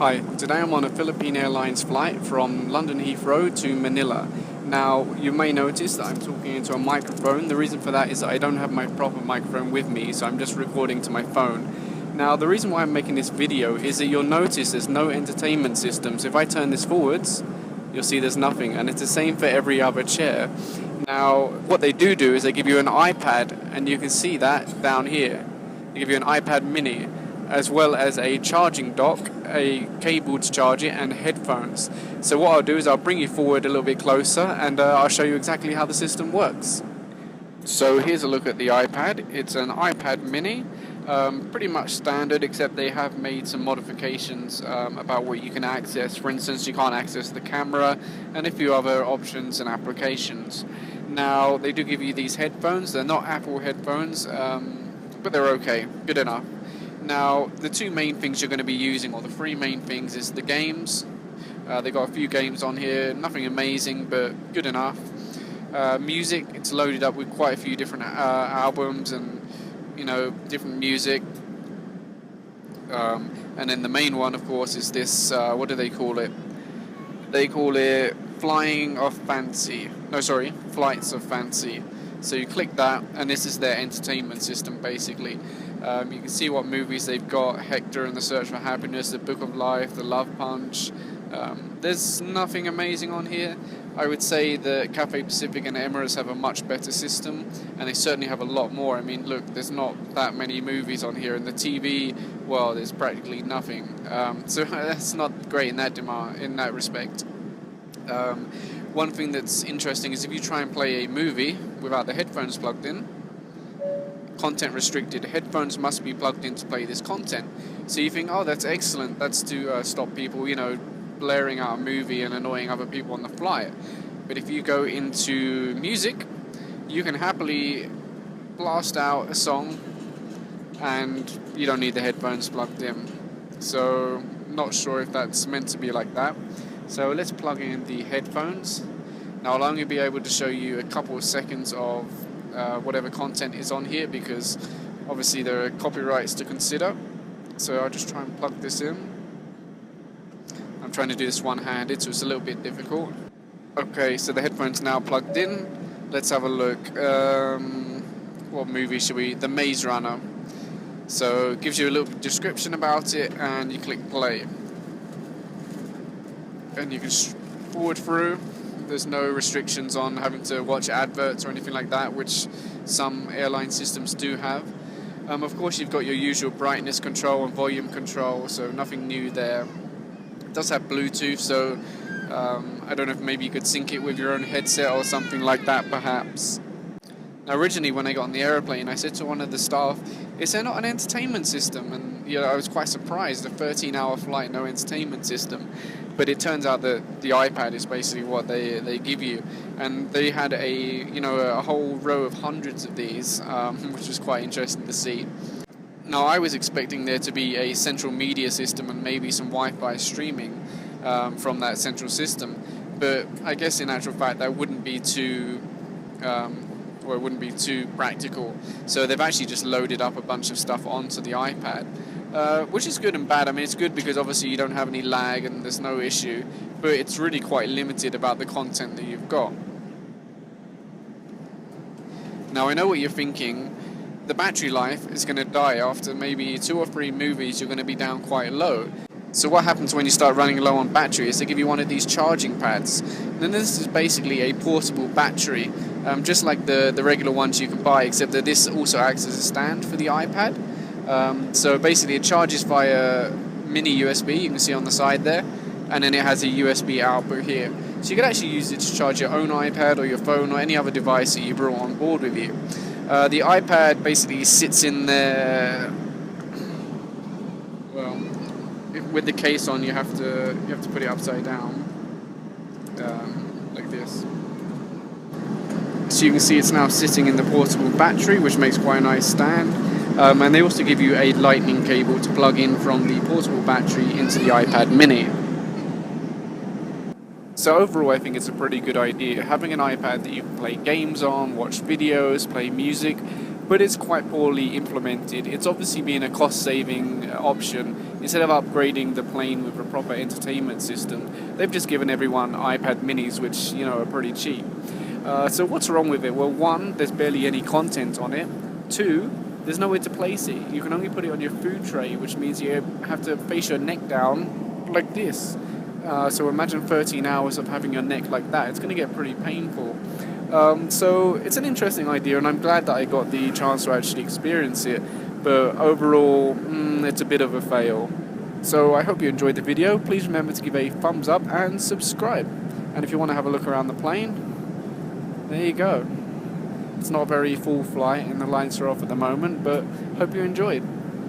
Hi, today I'm on a Philippine Airlines flight from London Heathrow to Manila. Now, you may notice that I'm talking into a microphone. The reason for that is that I don't have my proper microphone with me, so I'm just recording to my phone. Now, the reason why I'm making this video is that you'll notice there's no entertainment system. So if I turn this forwards, you'll see there's nothing, and it's the same for every other chair. Now, what they do is they give you an iPad, and you can see that down here. They give you an iPad mini, as well as a charging dock, a cable to charge it, and headphones. So what I'll do is I'll bring you forward a little bit closer, and I'll show you exactly how the system works. So here's a look at the iPad. It's an iPad mini, pretty much standard, except they have made some modifications about what you can access. For instance, you can't access the camera, and a few other options and applications. Now, they do give you these headphones. They're not Apple headphones, but they're okay, good enough. Now, the two main things you're going to be using, or the three main things, is the games. They've got a few games on here, nothing amazing, but good enough. Music, it's loaded up with quite a few different albums and, different music. And then the main one, of course, is this, what do they call it? They call it Flights of Fancy. So you click that, and this is their entertainment system, basically. You can see what movies they've got: Hector and the Search for Happiness, The Book of Life, The Love Punch. There's nothing amazing on here. I would say that Cathay Pacific and Emirates have a much better system, and they certainly have a lot more. I mean, look, there's not that many movies on here, and the TV, well, there's practically nothing. So that's not great in that respect. One thing that's interesting is if you try and play a movie without the headphones plugged in, content restricted, headphones must be plugged in to play this content. So you think, oh, that's excellent, that's to stop people, blaring out a movie and annoying other people on the flight. But if you go into music, you can happily blast out a song and you don't need the headphones plugged in. So not sure if that's meant to be like that. So let's plug in the headphones. Now I'll only be able to show you a couple of seconds of whatever content is on here, because obviously there are copyrights to consider. So I'll just try and plug this in. I'm trying to do this one-handed, so it's a little bit difficult. Okay, so the headphone's now plugged in. Let's have a look. What movie should we? The Maze Runner. So it gives you a little description about it, and you click play. And you can forward through. There's no restrictions on having to watch adverts or anything like that, which some airline systems do have. Of course, you've got your usual brightness control and volume control, so nothing new there. It does have Bluetooth, so I don't know if maybe you could sync it with your own headset or something like that, perhaps. Now, originally, when I got on the aeroplane, I said to one of the staff, is there not an entertainment system? And I was quite surprised. A 13-hour flight, no entertainment system. But it turns out that the iPad is basically what they give you. And they had a whole row of hundreds of these, which was quite interesting to see. Now, I was expecting there to be a central media system and maybe some Wi-Fi streaming from that central system. But I guess in actual fact that wouldn't be too practical. So they've actually just loaded up a bunch of stuff onto the iPad. Which is good and bad. I mean, it's good because obviously you don't have any lag and there's no issue, but it's really quite limited about the content that you've got. Now, I know what you're thinking. The battery life is going to die after maybe 2 or 3 movies. You're going to be down quite low. So what happens when you start running low on battery is they give you one of these charging pads. Then this is basically a portable battery, just like the regular ones you can buy, except that this also acts as a stand for the iPad. So basically it charges via mini USB, you can see on the side there, and then it has a USB output here. So you could actually use it to charge your own iPad or your phone or any other device that you brought on board with you. The iPad basically sits in there, well, with the case on you have to put it upside down, like this. So you can see it's now sitting in the portable battery, which makes quite a nice stand. And they also give you a lightning cable to plug in from the portable battery into the iPad mini. So overall, I think it's a pretty good idea having an iPad that you can play games on, watch videos, play music, but it's quite poorly implemented. It's obviously been a cost-saving option. Instead of upgrading the plane with a proper entertainment system, they've just given everyone iPad minis, which, you know, are pretty cheap. So what's wrong with it? Well, one, there's barely any content on it. Two, there's nowhere to place it. You can only put it on your food tray, which means you have to face your neck down like this. So imagine 13 hours of having your neck like that. It's going to get pretty painful. So it's an interesting idea, and I'm glad that I got the chance to actually experience it. But overall, it's a bit of a fail. So I hope you enjoyed the video. Please remember to give a thumbs up and subscribe. And if you want to have a look around the plane, there you go. It's not a very full flight and the lights are off at the moment, but hope you enjoyed.